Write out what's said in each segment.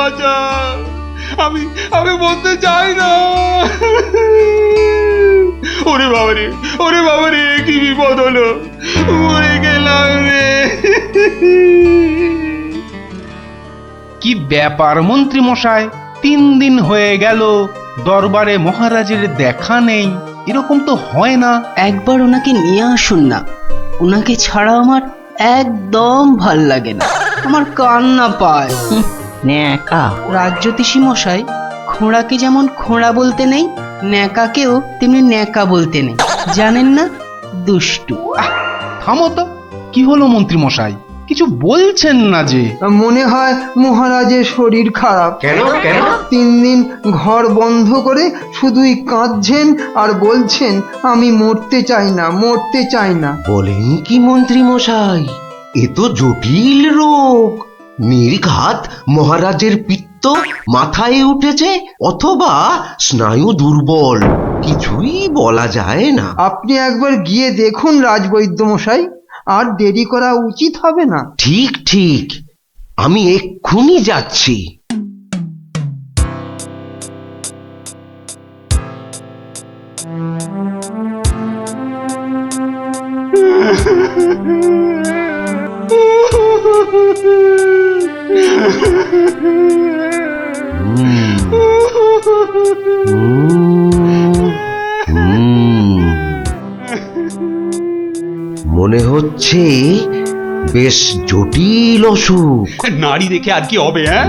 বাঁচা। আমি আমি বলতে চাই না। ওরে বাবারে কি বিপদ হলো, মরে গেলাম রে। কি ব্যাপার মন্ত্রী মশাই, 3 দিন হয়ে গেল দরবারে মহারাজের দেখা নেই। এরকম তো হয় না। একবার ওনাকে নিয়ে আসুন না, ওনাকে ছাড়া আমার একদম ভাল লাগে না, আমার কান্না পায়। ন্যাকা রাজজ্যোতিষী মশাই, খোঁড়াকে যেমন খোঁড়া বলতে নেই, ন্যাকাকেও তেমনি ন্যাকা বলতে নেই, জানেন না? দুষ্টু। থামো তো, কি হলো মন্ত্রী মশাই, কিছু বলছেন না যে? মনে হয় মহারাজের শরীর খারাপ। কেন? 3 দিন ঘর বন্ধ করে শুধুই কাঁদছেন আর বলছেন আমি মরতে চাই না। বলেন কি মন্ত্রী মশাই, এ তো জটিল রোগ। নির্ঘাত মহারাজের পিত্ত মাথায় উঠেছে, অথবা স্নায়ু দুর্বল, কিছুই বলা যায় না। আপনি একবার গিয়ে দেখুন রাজবৈদ্য মশাই, আর দেরি করা উচিত হবে না। ঠিক, আমি এক্ষুনি যাচ্ছি। মনে হচ্ছে বেশ জটিল অসুখ। নারী দেখে আর কি হবে? হ্যাঁ,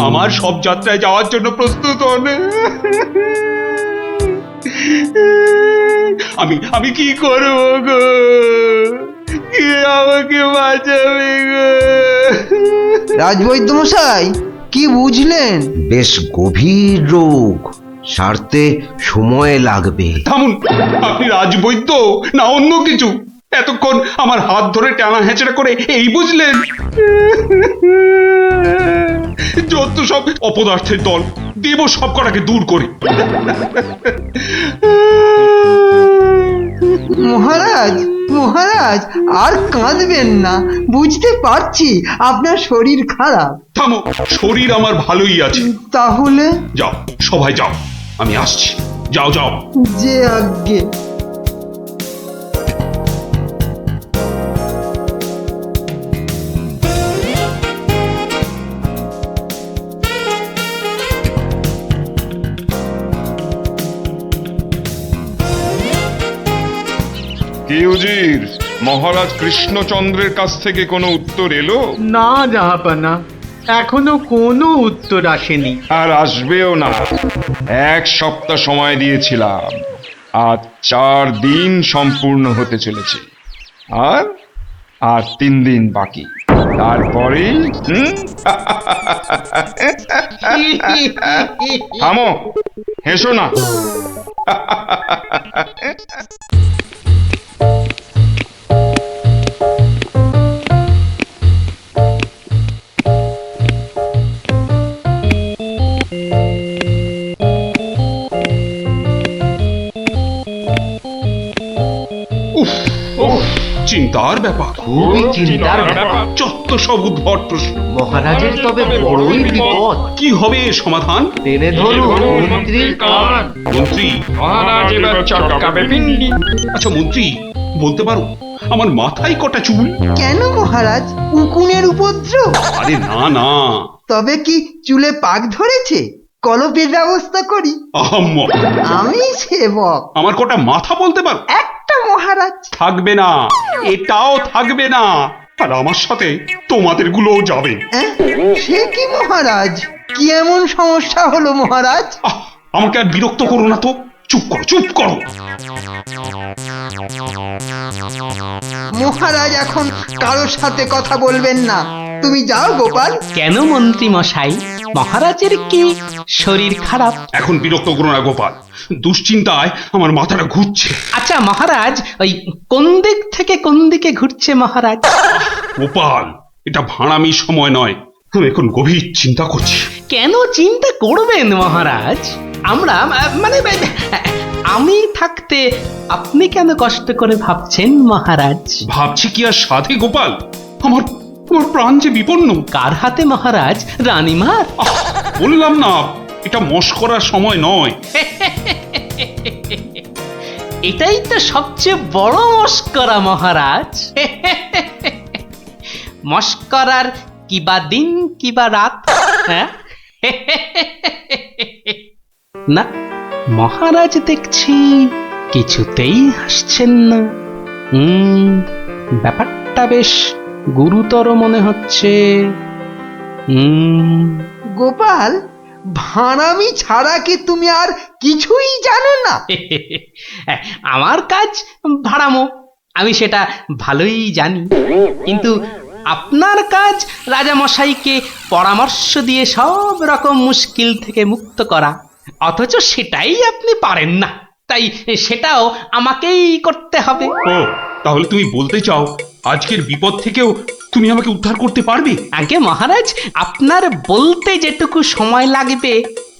আমার সব যাত্রায় যাওয়ার জন্য প্রস্তুত হন। আমি কি করবো গো? কে আমাকে বাঁচাবে গো? রাজবৈদ্য মশাই, কি বুঝলেন? বেশ গভীর রোগ, সারতে সময় লাগবে। থামুন, আপনি রাজবৈদ্য না অন্য কিছু? এতক্ষণ আমার হাত ধরে টানা হেঁচড়া করে এই বুঝলেন? যত সব অপদার্থের দল, দেব সব কটাকে দূর করে। মহারাজ আর কাঁদবেন না, বুঝতে পারছি আপনার শরীর খারাপ। থামো, শরীর আমার ভালোই আছে। তাহলে যাও, সবাই যাও, আমি আসছি। যাও। যে আজ্ঞে। কি উজির, মহারাজ কৃষ্ণচন্দ্রের কাছ থেকে কোনো উত্তর এলো? না জাহাপানা, এখনো কোনো উত্তর আসেনি। আর আসবেও না। 1 সপ্তাহ সময় দিয়েছিলাম, আজ 4 দিন সম্পূর্ণ হতে চলেছে, আর 3 দিন বাকি। তারপরেই থামো, হেসো না। চিন্তার ব্যাপার, খুবই চিন্তার ব্যাপার। যত সব উদ্ভট প্রশ্ন। মহারাজের তবে বড়ই বিপদ। কি হবে এর সমাধান? টেনে ধরুন মন্ত্রীর কান। মন্ত্রী? আচ্ছা মন্ত্রী, বলতে পারো আমার মাথায় কটা চুল? কেন মহারাজ, উকুনের উপদ্রব? আরে না। তবে কি চুলে পাক ধরেছে? কলপের ব্যবস্থা করি। আহাম্মক। আমি সেবক। আমার কটা মাথা বলতে পারো? একটা মহারাজ। থাকবে না, এটাও থাকবে না। আর আমার সাথে তোমাদের গুলোও যাবে। সে কি মহারাজ, কি এমন সমস্যা হলো মহারাজ? আমাকে আর বিরক্ত করো না তো, চুপ করো। মহারাজ এখন কারোর সাথে কথা বলবেন না, তুমি যাও গোপাল। কেন মন্ত্রী মশাই, মহারাজের কি শরীর খারাপ? এখন বিরক্ত করো না গোপাল, দুশ্চিন্তায় আমার মাথাটা ঘুরছে। আচ্ছা মহারাজ, ওই কোন দিক থেকে কোন দিকে ঘুরছে মহারাজ? গোপাল, এটা ভাঁড়ামি সময় নয়, আমি এখন গভীর চিন্তা করছি। কেন চিন্তা করবেন মহারাজ? আমরা মানে আমি থাকতে আপনি কেন কষ্ট করে ভাবছেন মহারাজ? ভাবছি কি আর সাধে গোপাল? তোমার প্রাণ যে বিপন্ন। কার হাতে মহারাজ? রানীমার? বললাম না, এটা মশকরার সময় নয়। এটাই তো সবচেয়ে বড় মস্করা মহারাজ। মস্করার কিবা দিন কিবা রাত, হ্যাঁ? না, মহারাজ দেখছি কিছুতেই হাসছেন না। ব্যাপারটা বেশ গুরুতর মনে হচ্ছে। গোপাল, ভাঁড়ামি ছাড়া কি তুমি আর কিছুই জানো না? আমার কাজ ভাড়ামো, আমি সেটা ভালোই জানি। কিন্তু আপনার কাজ রাজামশাইকে পরামর্শ দিয়ে সব রকম মুশকিল থেকে মুক্ত করা, অথচ সেটাই আপনি পারেন না। তাই সেটাও আমাকেই করতে হবে। ও, তাহলে তুমি বলতে চাও আজকের বিপদ থেকেও তুমি আমাকে উদ্ধার করতে পারবে? আগে মহারাজ, আপনার বলতে যেটুকু সময় লাগবে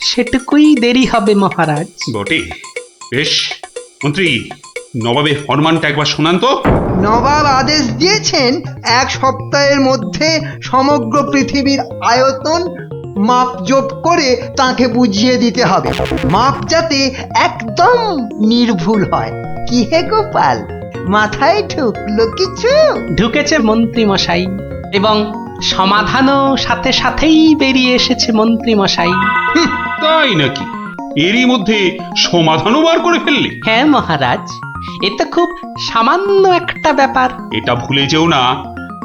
সেটুকুই দেরি হবে মহারাজ। বটে, বেশ। মন্ত্রী, নবাবের ফরমানটা একবার শোনান তো। নবাব আদেশ দিয়েছেন 1 সপ্তাহের মধ্যে সমগ্র পৃথিবীর আয়তন মাপজোপ করে তাকে বুঝিয়ে দিতে হবে। মাপ যাতে একদম নির্ভুল হয়। কি হে গোপাল, মাথায় ঢুকলো কিছু? ঢুকেছে মন্ত্রী মশাই, এবং সমাধানও সাথে সাথেই বেরিয়ে এসেছে মন্ত্রী মশাই। তাই নাকি? এরই মধ্যে সমাধানও বার করে ফেললে? হ্যাঁ মহারাজ, এ তো খুব সামান্য একটা ব্যাপার। এটা ভুলে যেও না,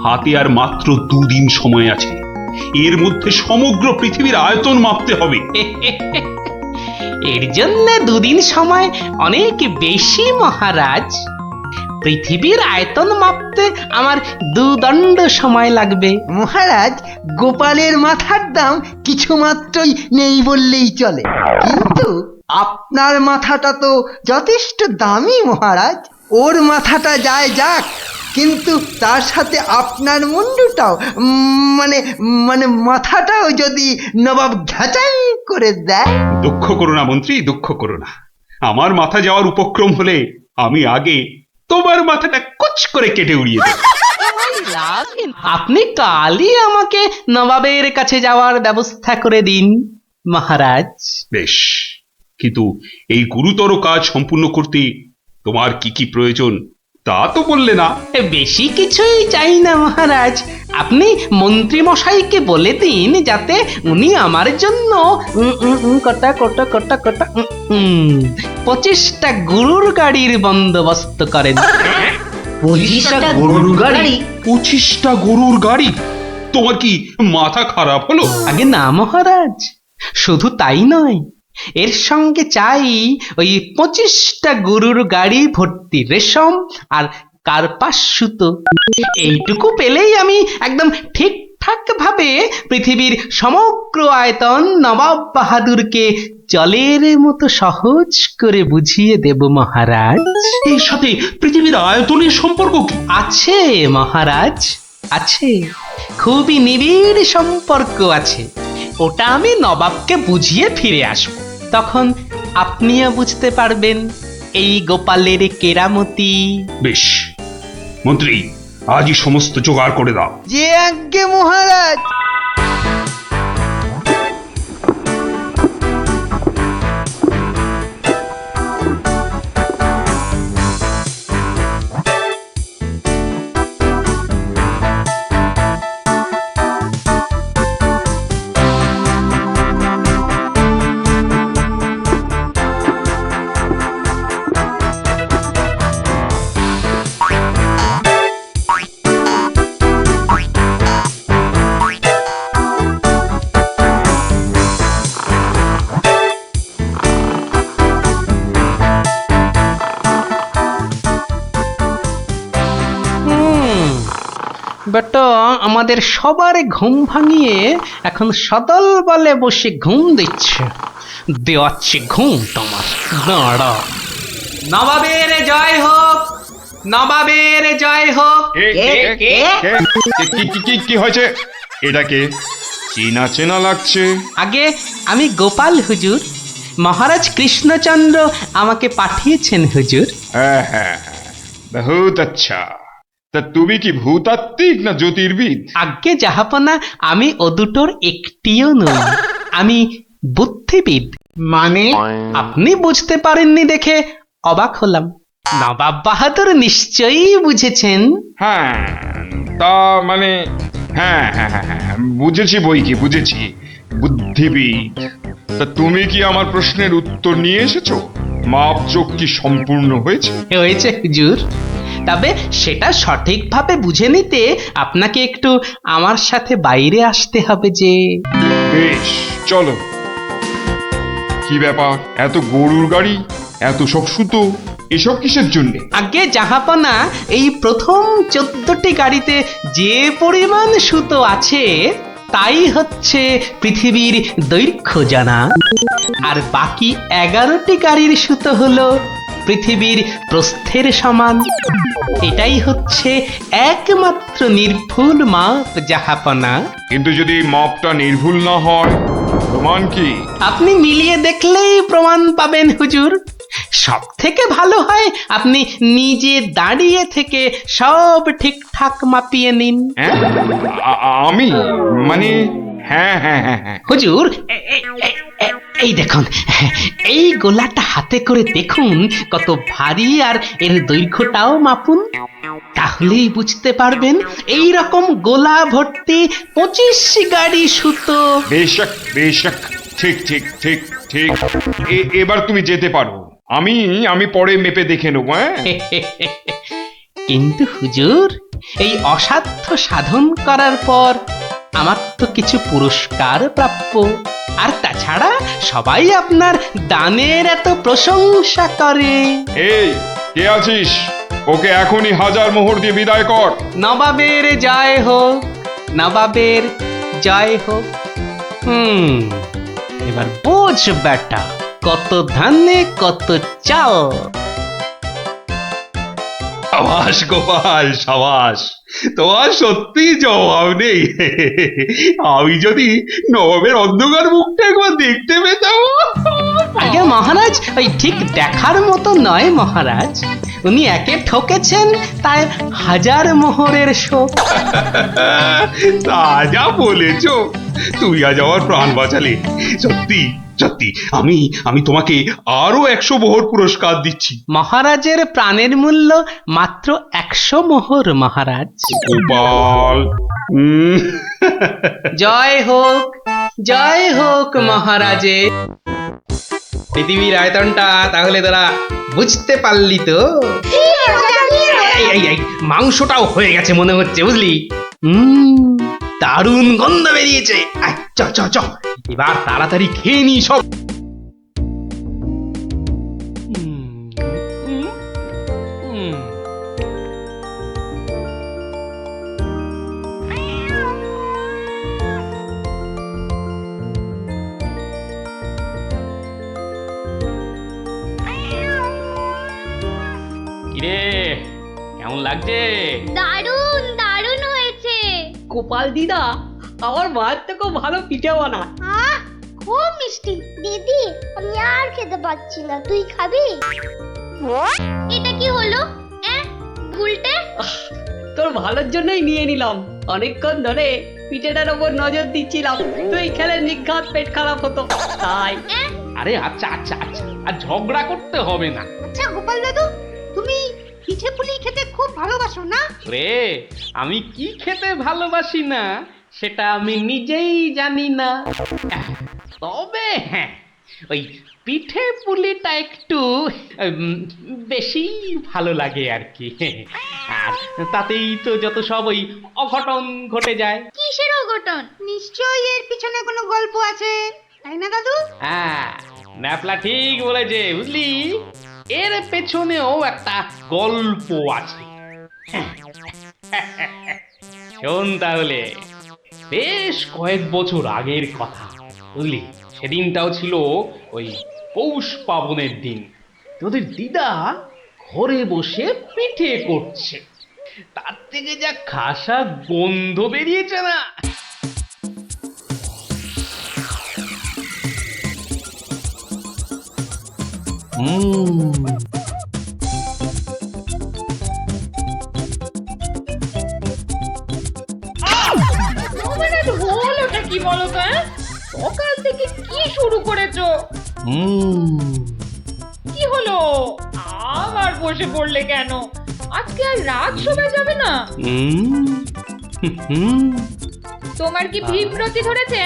হাতে আর মাত্র 2 দিন সময় আছে। এর মধ্যে সমগ্র পৃথিবীর আয়তন মাপতে হবে। এর জন্য 2 দিন সময় অনেক বেশি মহারাজ। পৃথিবীর আয়তন মাপতে আমার 2 দণ্ড সময় লাগবে। মহারাজ, গোপালের মাথার দাম কিছু মাত্রই নেই বললেই চলে, কিন্তু আপনার মাথাটা তো যথেষ্ট দামি মহারাজ। ওর মাথাটা যায় যাক, কিন্তু তার সাথে আপনার মুন্ডুটাও, মানে মানে মাথাটাও যদি নবাব ঘাচাই করে দেয়। দুঃখ করো না মন্ত্রী, দুঃখ করো না। আমার মাথা যাওয়ার উপক্রম হলে আমি আগে তোমার মাথাটা কুচ করে কেটে উড়িয়ে দেব। আপনি কালই আমাকে নবাবের কাছে যাওয়ার ব্যবস্থা করে দিন মহারাজ। বেশ, কিন্তু এই গুরুতর কাজ সম্পূর্ণ করতে তোমার কি কি প্রয়োজন তা তো বললে না। বেশি কিছুই চাই না মহারাজ। আপনি মন্ত্রী মশাইকে বলে দিন যাতে উনি আমার জন্য কটা 25টা গরুর গাড়ির বন্দোবস্ত করেন। 25টা গরুর গাড়ি? 25টা গরুর গাড়ি? তোমার কি মাথা খারাপ হলো? আগে না মহারাজ, শুধু তাই নয়, এর সঙ্গে চাই ওই 25টা গরুর গাড়ি ভর্তি রেশম আর কার্পাস সুতো। এইটুকু পেলেই আমি একদম ঠিকঠাক ভাবে পৃথিবীর সমগ্র আয়তন নবাব বাহাদুরকে জলের মতো সহজ করে বুঝিয়ে দেব মহারাজ। এর সাথে পৃথিবীর আয়তনের সম্পর্ক কি? আছে মহারাজ, আছে, খুবই নিবিড় সম্পর্ক আছে। ওটা আমি নবাবকে বুঝিয়ে ফিরে আসব, তখন আপনিও বুঝতে পারবেন এই গোপালের কেরামতি। বেশ মন্ত্রী, আজই সমস্ত জোগাড় করে দাও। যে আজ্ঞে মহারাজ। বেটা আমাদের সবার ঘুম ভাঙিয়ে এখন সদল বলে বসে ঘুম দিচ্ছে। দেওয়াচ্ছে ঘুম তোমার, দাঁড়া। নবাবের জয় হোক, নবাবের জয় হোক। কি হয়েছে? এটাকে চেনা চেনা লাগছে। আগে আমি গোপাল হুজুর, মহারাজ কৃষ্ণচন্দ্র আমাকে পাঠিয়েছেন হুজুর। হ্যাঁ হ্যাঁ হ্যাঁ, বহুত আচ্ছা। তা তুমি কি ভূতাত্ত্বিক না জ্যোতির্বিদ? আজ্ঞে জাহাপনা, আমি ও দুটোর একটিও নই। আমি বুদ্ধিবিদ। মানে আপনি বুঝতে পারেননি দেখে অবাক হলাম। নবাব বাহাদুর নিশ্চয়ই বুঝেছেন। হ্যাঁ, তা মানে হ্যাঁ হ্যাঁ হ্যাঁ হ্যাঁ, বুঝেছি বই কি, বুঝেছি। বুদ্ধিবিদ। তা তুমি কি আমার প্রশ্নের উত্তর নিয়ে এসেছো? মাপজোক কি সম্পূর্ণ হয়েছে? হয়েছে হুজুর, তবে সেটা সঠিকভাবে বুঝে নিতে আপনাকে একটু আমার সাথে বাইরে আসতে হবে যে। বেশ, চলো। কি ব্যাপার, এত গরুর গাড়ি, এত সব সুতো, এসব কিসের জন্যে? আগে জাহাপনা, এই প্রথম 14টি গাড়িতে যে পরিমাণ সুতো আছে তাই হচ্ছে পৃথিবীর দৈর্ঘ্য জানা, আর বাকি 11টি গাড়ির সুতো হলো পৃথিবীর প্রস্থের সমান। এটাই হচ্ছে একমাত্র নির্ভুল মাপ জাহাপনা। কিন্তু যদি মাপটা নির্ভুল না হয়, প্রমাণ কি? আপনি মিলিয়ে দেখলেই প্রমাণ পাবেন হুজুর। সব থেকে ভালো হয় আপনি নিজে দাঁড়িয়ে থেকে সব ঠিকঠাক মাপিয়ে নিন। হ্যাঁ, আমি মানে হ্যাঁ হ্যাঁ হ্যাঁ হ্যাঁ। হুজুর, এই দেখুন, এই গোলাটা হাতে করে দেখুন কত ভারী, আর এর দৈর্ঘ্যটাও মাপুন। তাহলেই বুঝতে পারবেন এই রকম গোলা ভর্তি 25 গাড়ি সুতো। বেশক বেশক, ঠিক ঠিক ঠিক ঠিক। এবার তুমি যেতে পারো। আমি পরে মেপে দেখে নেবো। হ্যাঁ, কিন্তু হুজুর, এই অসাধ্য সাধন করার পর আমার তো কিছু পুরস্কার প্রাপ্য। আর তাছাড়া সবাই আপনার দানের এত প্রশংসা করে। এই কে আছিস? ওকে এখনই 1000 মোহর দিয়ে বিদায় কর। নবাবের জয় হোক, নবাবের জয় হোক। এবার বোঝ বেটা, কত ধানে কত চাল। সাবাস গোপাল, সাবাস, তোমার সত্যি জবাব নেই। আমি যদি নবাবের অন্ধকার মুখটা একবার দেখতে পেতাম। আগে মহারাজ, ওই ঠিক দেখার মতো নয় মহারাজ। উনি একে ঠকেছেন, তাই 1000 মোহরের শোক। তা যা বলেছ, তুমি আজ আমার প্রাণ বাঁচালে। সত্যি সত্যি, আমি তোমাকে আরো 100 মোহর পুরস্কার দিচ্ছি। মহারাজের প্রাণের মূল্য মাত্র 100 মোহর মহারাজ। গোপাল, জয় হোক, জয় হোক মহারাজের। পৃথিবীর আয়তনটা তাহলে তোরা বুঝতে পারলি তো? এই মাংসটাও হয়ে গেছে মনে হচ্ছে, বুঝলি? দারুণ গন্ধ বেরিয়েছে। চ চ চ, এবার তাড়াতাড়ি খেয়ে নি সব। কিরে, কেমন লাগছে? দারুণ দারুণ হয়েছে। গোপাল দিদা, আমার মায়ের থেকেও ভালো পিঠে বানায়। আহ, খুব মিষ্টি। দিদি, আমি আর খেতে পাচ্ছি না, তুই খাবি? এটা কি হলো? উল্টে? তোর ভালোর জন্যই নিয়ে নিলাম। অনেকক্ষণ ধরে পিঠেটার ওপর নজর দিচ্ছিলাম, তুই খেলে নিঘাত পেট খারাপ হতো তাই। আরে আচ্ছা আচ্ছা আচ্ছা, আর ঝগড়া করতে হবে না। আচ্ছা গোপাল দাদু, তুমি পিঠে পুলি খেতে খুব ভালোবাসো না? রে, আমি কি খেতে ভালোবাসি না সেটা আমি নিজেই জানি না। তবে হ্যাঁ, ওই পিঠে পুলিটা একটু বেশি ভালো লাগে আর কি। আর তাতেই তো যত সব ওই অঘটন ঘটে যায়। কিসের অঘটন? নিশ্চয়ই এর পিছনে কোনো গল্প আছে, তাই না দাদু? হ্যাঁ, ন্যাপলা ঠিক বলেছে, বুঝলি? এর পেছনেও একটা গল্প আছে। শোন তাহলে, বেশ কয়েক বছর আগের কথা, বুঝলি? সেদিনটাও ছিল ওই পৌষ পাবনের দিন। তোদের দিদা ঘরে বসে পিঠে করছে, তার থেকে যা খাসা গন্ধ বেরিয়েছে না। কি বলো তো? সকাল থেকে কি শুরু করেছো? কি হলো? আবার বসে পড়লে কেন? আজকে আর রাত শোভা যাবে না? তোমার কি বিব্রতি ধরেছে?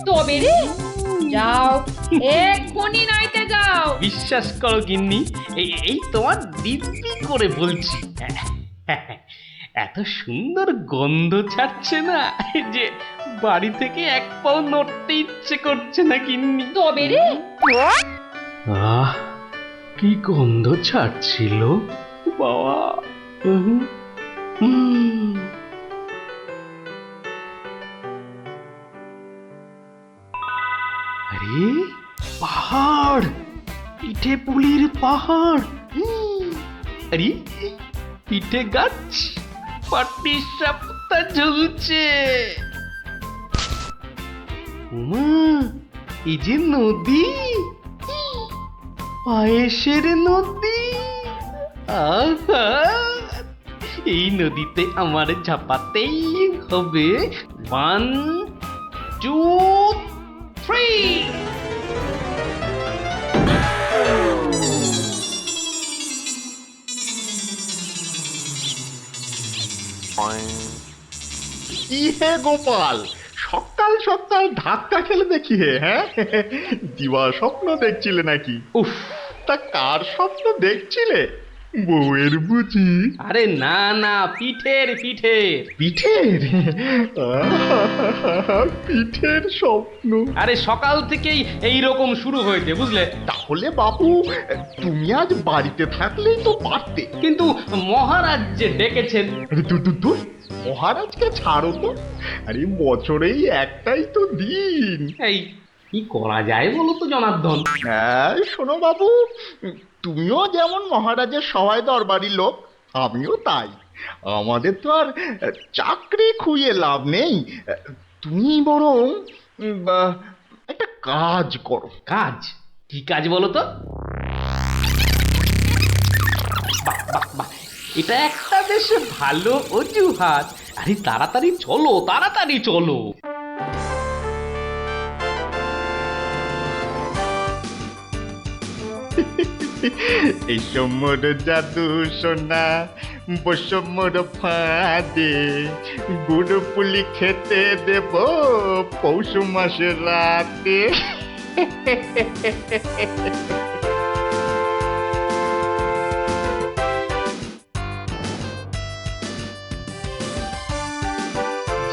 তবে রে, যাও এক্ষুনি নাইতে যাও। বিশ্বাস করো গিন্নি, এই তোমার দিব্যি করে বলছি, এত সুন্দর গন্ধ ছাড়ছে না যে বাড়ি থেকে এক পাও নড়তে ইচ্ছে করছে না গিন্নি। তবে রে, আহ, কি গন্ধ ছাড়ছিল বাবা। আরে পাহাড়, পিঠে পুলির পাহাড়। আরে পিঠে গাছ, পাটি সাপটা ঝুলছে। উমা, এই যে নদী, পায়েসের নদী। আহা, এই নদীতে আমার ঝাপাতেই হবে। 1, 2, 3। কি হে গোপাল, সকাল সকাল ধাক্কা খেলে দেখি হে, হ্যাঁ? দিবা স্বপ্ন দেখছিলে নাকি? উফ, তা কার স্বপ্ন দেখছিলে? বউয়ের বুঝি? আরে না না, পিঠের পিঠের পিঠের? পিঠের স্বপ্ন? আরে সকাল থেকেই এই রকম শুরু হয়েছে, বুঝলে? তাহলে বাবু, তুমি আজ বাড়িতে থাকলেই তো পারতে। কিন্তু মহারাজ যে ডেকেছেন। আরে দূর, মহারাজকে ছাড়ো তো। আরে বছরেই একটাই তো দিন। এই কি করা যায় বলো তো জনার্দন? হ্যাঁ, শোনো বাবু, তুমিও যেমন মহারাজের সহায় দরবারি লোক, আমিও তাই। আমাদের তো আর চাকরি খুইয়ে লাভ নেই। তুমি বরং একটা কাজ করো। কাজ? কি কাজ বলো তো? বাহ, এটা একটা বেশ ভালো অজুহাত। আরে তাড়াতাড়ি চলো, তাড়াতাড়ি চলো। এই সমর জাদু সোনা, বসমর ফাঁদে, গুড় পুলি খেতে দেব পৌষ মাসের রাতে।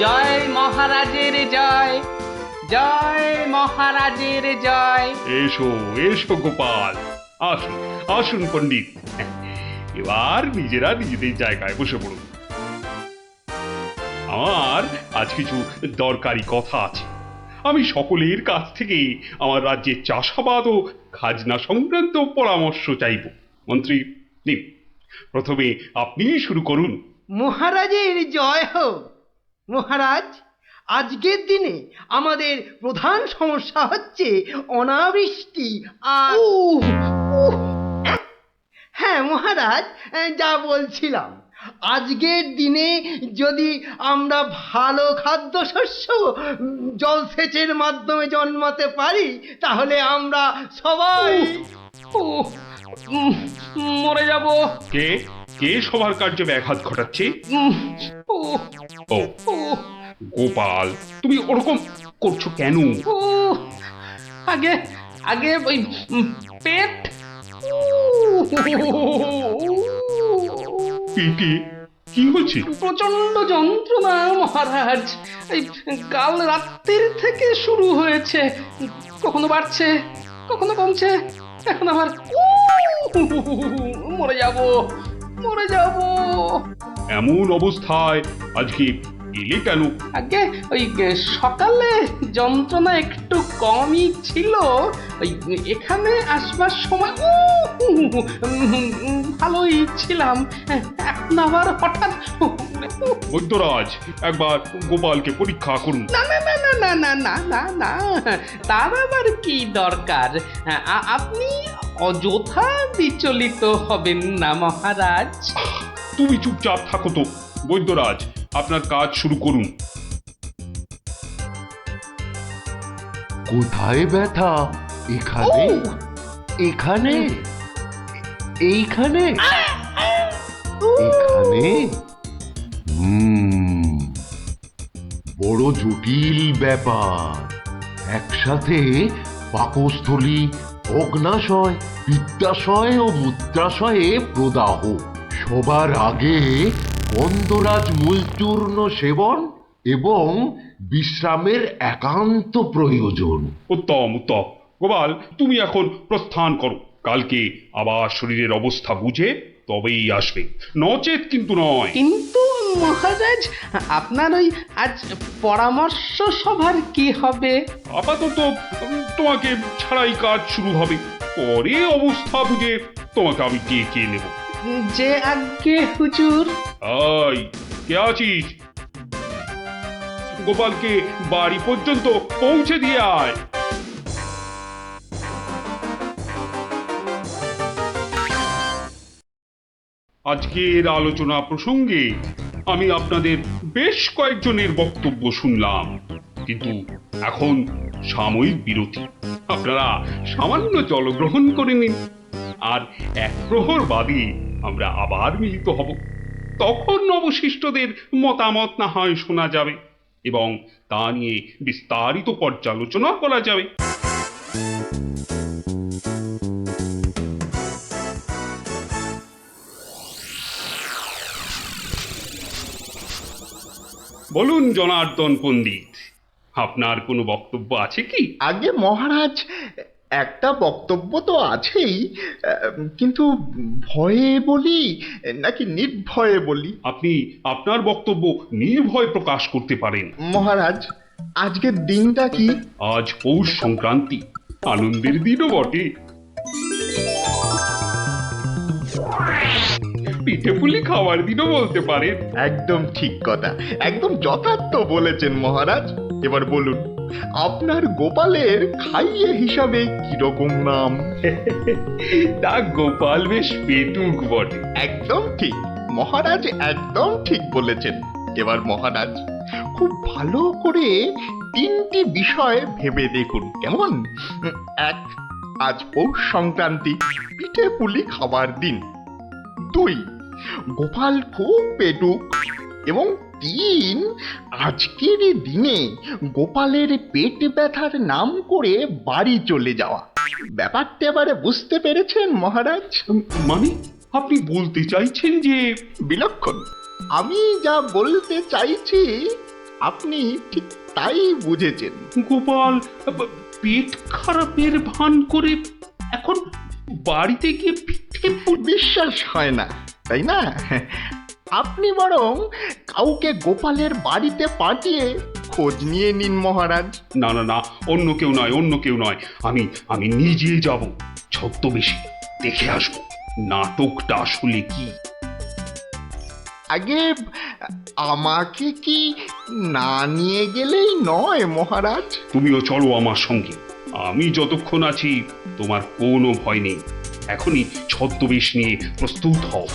জয় মহারাজের জয়, জয় মহারাজের জয়। এসো এসো গোপাল, আসুন আসুন পণ্ডিত, এবার নিজেরা নিজেদের জায়গায় বসে পড়ুন। আমার আজ কিছু দরকারি কথা আছে। আমি সকলের কাছ থেকে আমার রাজ্যের চাষাবাদ ও খাজনা সংক্রান্ত পরামর্শ চাইব। মন্ত্রী, নিন, প্রথমে আপনি শুরু করুন। মহারাজের জয় হোক। মহারাজ, আজকের দিনে আমাদের প্রধান সমস্যা হচ্ছে অনাবৃষ্টি আর হ্যাঁ মহারাজ, যা বলছিলাম, আজকের দিনে যদি আমরা ভালো খাদ্যশস্য জলসেচের মাধ্যমে জন্মাতে পারি, তাহলে আমরা সবাই মরে যাব। কে কে সবার কার্যে ব্যাঘাত ঘটাচ্ছে? ও গোপাল, তুমি ওরকম করছো কেন? আগে আগে ওই পেট। পেটে কি হচ্ছে? প্রচন্ড যন্ত্রণা মহারাজ। এই কাল রাত্রির থেকে শুরু হয়েছে, কখনো বাড়ছে, কখনো কমছে, এখন আবার মরে যাব, মরে যাব। এমন অবস্থায় আজকে এলে কেন? আগে ওই সকালে যন্ত্রণা একটু কমই ছিল, ওই এখানে আসবার সময় ভালোই ছিলাম, এখন আবার হঠাৎ। বৈদ্যরাজ, একবার গোপালকে পরীক্ষা করুন। না না না না না না না না, তার আবার কি দরকার? আপনি অযথা বিচলিত হবেন না মহারাজ। তুমি চুপচাপ থাকো তো। বৈদ্যরাজ, আপনার কাজ শুরু করুন। কোথায় ব্যথা? এখানে? এখানে? এইখানে? এখানে? বড় জটিল ব্যাপার। একসাথে পাকস্থলী, অগ্নাশয়, পিত্তাশয় ও মূত্রাশয়ে প্রদাহ। সবার আগে গন্ধরাজ মূলচূর্ণ সেবন এবং বিশ্রামের একান্ত প্রয়োজন। উত্তম উত্তম। গোপাল, তুমি এখন প্রস্থান করো। কালকে আবার শরীরের অবস্থা বুঝে তবেই আসবে, নচেত কিন্তু নয়। কিন্তু মহারাজ, আপনার ওই আজ পরামর্শ সভার কি হবে? আপাতত তোমাকে ছাড়াই কাজ শুরু হবে, পরে অবস্থা বুঝে তোমাকে আমি ডেকে নেব। যে আজ্ঞে হুজুর। আই, কে আছিস? গোপালকে বাড়ি পর্যন্ত পৌঁছে দিয়ে আয়। আজকের আলোচনা প্রসঙ্গে আমি আপনাদের বেশ কয়েকজনের বক্তব্য শুনলাম, কিন্তু এখন সাময়িক বিরতি। আপনারা সামান্য জলগ্রহণ করে নিন, আর এক প্রহর বাদে আমরা আবার মিলিত হব। তখন অবশিষ্টদের মতামত না হয় শোনা যাবে এবং তা নিয়ে বিস্তারিত পর্যালোচনা করা যাবে। বলুন জনার্দন পণ্ডিত, আপনার কোনো বক্তব্য আছে কি? আগে মহারাজ, একটা বক্তব্য তো আছেই, কিন্তু ভয়ে বলি নাকি নির্ভয়ে বলি? আপনি আপনার বক্তব্য নির্ভয় প্রকাশ করতে পারেন। মহারাজ, আজকের দিনটা কি? আজ পৌষ সংক্রান্তি, আনন্দের দিনও বটে। পিঠে পুলি খাওয়ার দিনও বলতে পারেন। একদম ঠিক কথা, একদম যথার্থ বলেছেন মহারাজ। এবার বলুন, আপনার গোপালের খাইয়ে হিসাবে কিরকম নাম? তা গোপাল বেশ পেটুক বটে। একদম ঠিক মহারাজ, একদম ঠিক বলেছেন। এবার মহারাজ, খুব ভালো করে 3টি বিষয় ভেবে দেখুন, কেমন? 1, আজ পৌষ সংক্রান্তি, পিঠে পুলি খাবার দিন। 2, গোপাল খুব পেটুক। এবং 3, আজকের দিনে গোপালের পেট ব্যথার নাম করে বাড়ি চলে যাওয়া। ব্যাপারটা এবারে বুঝতে পেরেছেন মহারাজ? মানে আপনি বলতে চাইছেন যে? বিলক্ষণ। আমি যা বলতে চাইছি আপনি ঠিক তাই বুঝেছেন। গোপাল পেট খারাপের ভান করে এখন বাড়িতে গিয়ে পিঠে বিশ্বাস হয় না, তাই না? আপনি বরং কাউকে গোপালের বাড়িতে পাঠিয়ে খোঁজ নিয়ে নিন মহারাজ। না না না, অন্য কেউ নয়, অন্য কেউ নয়। আমি নিজে যাব, ছদ্মবেশে দেখে আসবো নাটকটা আসলে কি। আগে আমাকে কি না নিয়ে গেলেই নয় মহারাজ? তুমিও চলো আমার সঙ্গে। আমি যতক্ষণ আছি তোমার কোনো ভয় নেই। এখনই ছদ্মবেশ নিয়ে প্রস্তুত হও।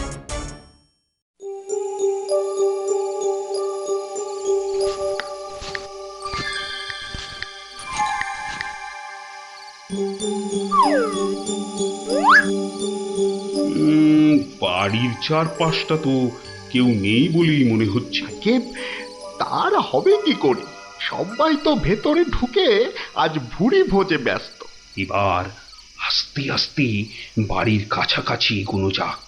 বাড়ির চারপাশটা তো কেউ নেই বলেই মনে হচ্ছে। তার হবে কি করে? সবাই তো ভেতরে ঢুকে আজ ভুরি ভোজে ব্যস্ত। এবার আস্তে আস্তে বাড়ির কাছাকাছি এগোনো যাক।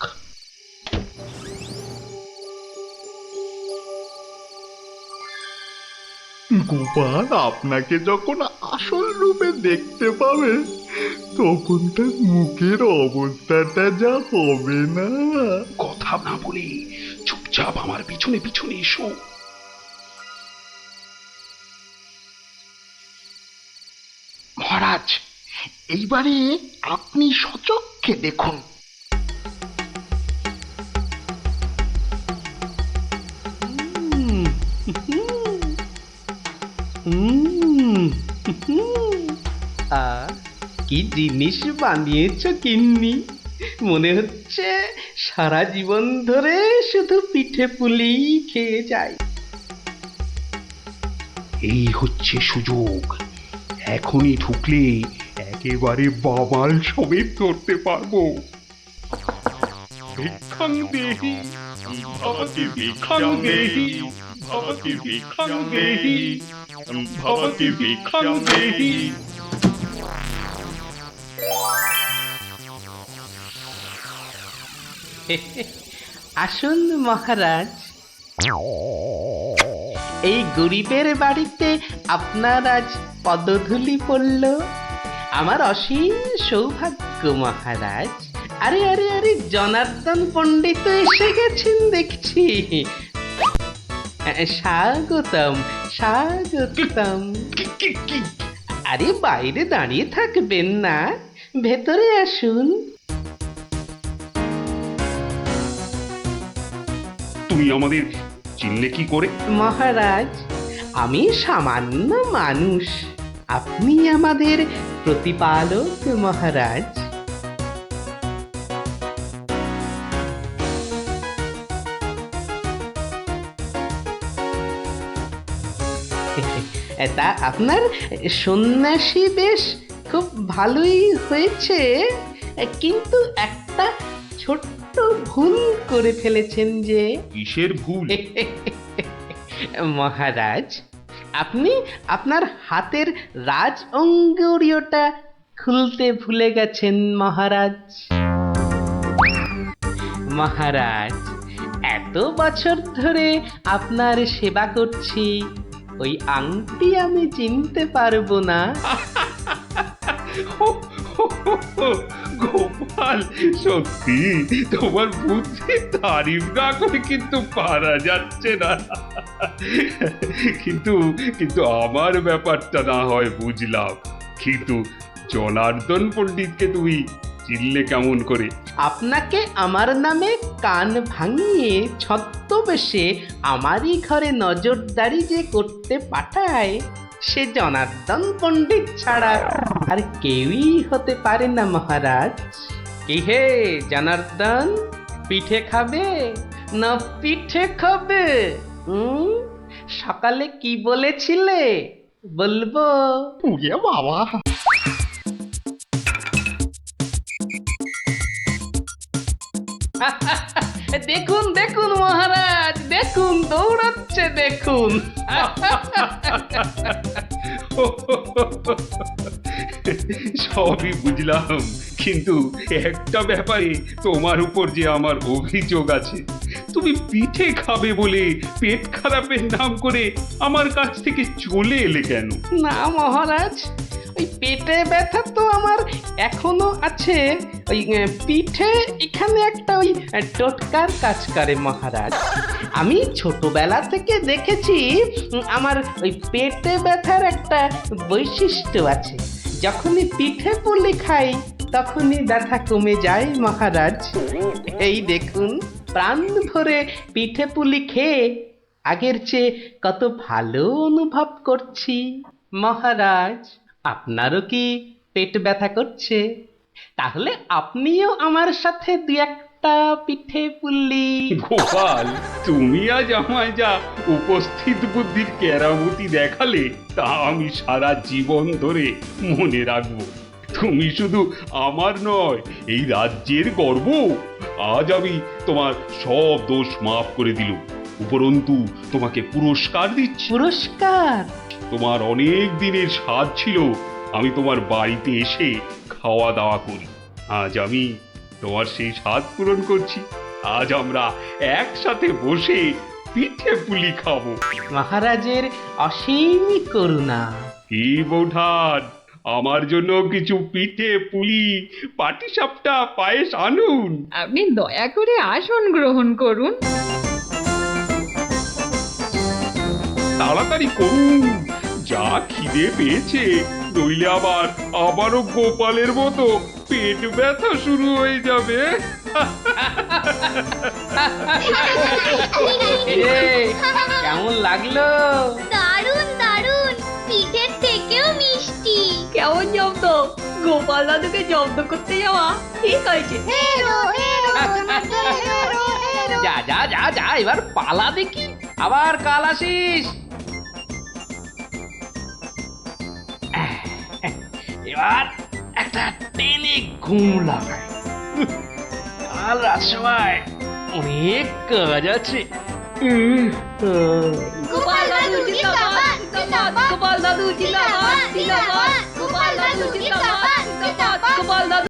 গোপাল আপনাকে যখন আসল রূপে দেখতে পাবে, তখন তার মুখের অবস্থাটা যা হবে না। কথা না বলে চুপচাপ আমার পিছনে পিছনে এসো। মহারাজ, এইবারে আপনি সচক্ষে দেখুন। কি জিনিস বানিয়েছ গিন্নি! মনে হচ্ছে সারা জীবন ধরে শুধু পিঠে পুলি খেয়ে যাই। এই হচ্ছে সুযোগ, এখনই ঢুকলে একেবারে বাবাল সমেত ধরতে পারবো। ভিক্ষাং দেহি ভবতি ভিক্ষাং দেহি ভবতি ভিক্ষাং দেহি ভবতি ভিক্ষাং দেহি। আসুন মহারাজ, এই গরিবের বাড়িতে আপনার আজ পদধূলি পড়ল, আমার অসীম সৌভাগ্য মহারাজ। আরে আরে আরে, জনার্দন পণ্ডিত এসে গেছেন দেখছি। স্বাগতম স্বাগতম। আরে বাইরে দাঁড়িয়ে থাকবেন না, ভেতরে আসুন। তুমি আমাদের চিনলে কি করে? মহারাজ, আমি সামান্য মানুষ, আপনি আমাদের প্রতিপালক মহারাজ। তা আপনার সন্ন্যাসী বেশ খুব ভালোই হয়েছে, কিন্তু একটা ছোট্ট ভুল করে ফেলেছেন যে। কিসের ভুল? মহারাজ, আপনি আপনার হাতের রাজ অঙ্গুরীয়টা খুলতে ভুলে গেছেন মহারাজ। মহারাজ, এত বছর ধরে আপনার সেবা করছি, ওই আংটি আমি চিনতে পারবো না? গোপাল, সত্যি তোমার বুদ্ধি তারিফ না করে কিন্তু পারা যাচ্ছে না। কিন্তু কিন্তু আমার ব্যাপারটা না হয় বুঝলাম, কিন্তু জনার্দন পণ্ডিতকে তুমি চিনলে কেমন করে? আপনাকে আমার নামে কান ভাঙিয়ে ছদ্মবেশে আমারই ঘরে নজরদারি যে করতে পাঠায়, সে জনার্দন পণ্ডিত ছাড়া আর কেউই হতে পারে না মহারাজ। কি হে জনার্দন, পিঠে খাবে না পিঠে খাবে? সকালে কি বলেছিলে বলবো? উড়ে বাবা! দেখুন দেখুন মহারাজ, দেখুন দৌড়াচ্ছে দেখুন। সবই বুঝলাম, কিন্তু একটা ব্যাপারে তোমার উপর যে আমার অভিযোগ আছে। তুমি পিঠে খাবে বলে পেট খারাপের নাম করে আমার কাছ থেকে চলে এলে কেন? না মহারাজ, ওই পেটে ব্যথা তো আমার এখনো আছে। ওই পিঠে এখানে একটা ওই টোটকার কাজ করে মহারাজ। আমি ছোটবেলা থেকে দেখেছি আমার ওই পেটে ব্যথার একটা বৈশিষ্ট্য আছে, যখনই পিঠে পুলি খাই তখনই ব্যথা কমে যায় মহারাজ। এই দেখুন, প্রাণ ভরে পিঠে পুলি খেয়ে আগের চেয়ে কত ভালো অনুভব করছি মহারাজ। আপনারও কি পেট ব্যথা করছে? তাহলে আপনিও আমার সাথে দু একটা পিঠে পুলি। গোপাল, তুমি আজ আমায় যা উপস্থিত বুদ্ধির কেরামতি দেখালে, তা আমি সারা জীবন ধরে মনে রাখবো। তুমি শুধু আমার নয়, এই রাজ্যের গর্ব। আজ আমি তোমার সব দোষ মাফ করে দিলুম, উপরন্তু তোমাকে পুরস্কার দিচ্ছি। পুরস্কার? তোমার অনেক দিনের স্বাদ ছিল আমি তোমার বাড়িতে এসে খাওয়া দাওয়া করি। আজ আমি তোমার সেই স্বাদ পূরণ করছি। আজ আমরা একসাথে বসে পিঠে পুলি খাবো। মহারাজের অসীম করুণা। কি বৌঠান, আমার জন্য কিছু পিঠে পুলি পাটিসাপটা পায়েস আনুন। আপনি দয়া করে আসন গ্রহণ করুন। তাড়াতাড়ি করুন, যা খিদে পেয়েছে, নইলে আবারও গোপালের মতো পেট ব্যথা শুরু হয়ে যাবে। কেমন লাগলো? দারুণ দারুণ, পিঠের থেকেও মিষ্টি। কেমন জব্দ? গোপাল দাদুকে জব্দ করতে যাওয়া ঠিক হয়েছে। যা যা যা যা, এবার পালা দেখি, আবার কাল আসিস। এবার একটা টেনে ঘুম লাগাই। কাল রাজসভায় অনেক কাজ আছে। গোপাল দাদু জিন্দাবাদ, জিন্দাবাদ, গোপাল দাদু জিন্দাবাদ জিন্দাবাদ।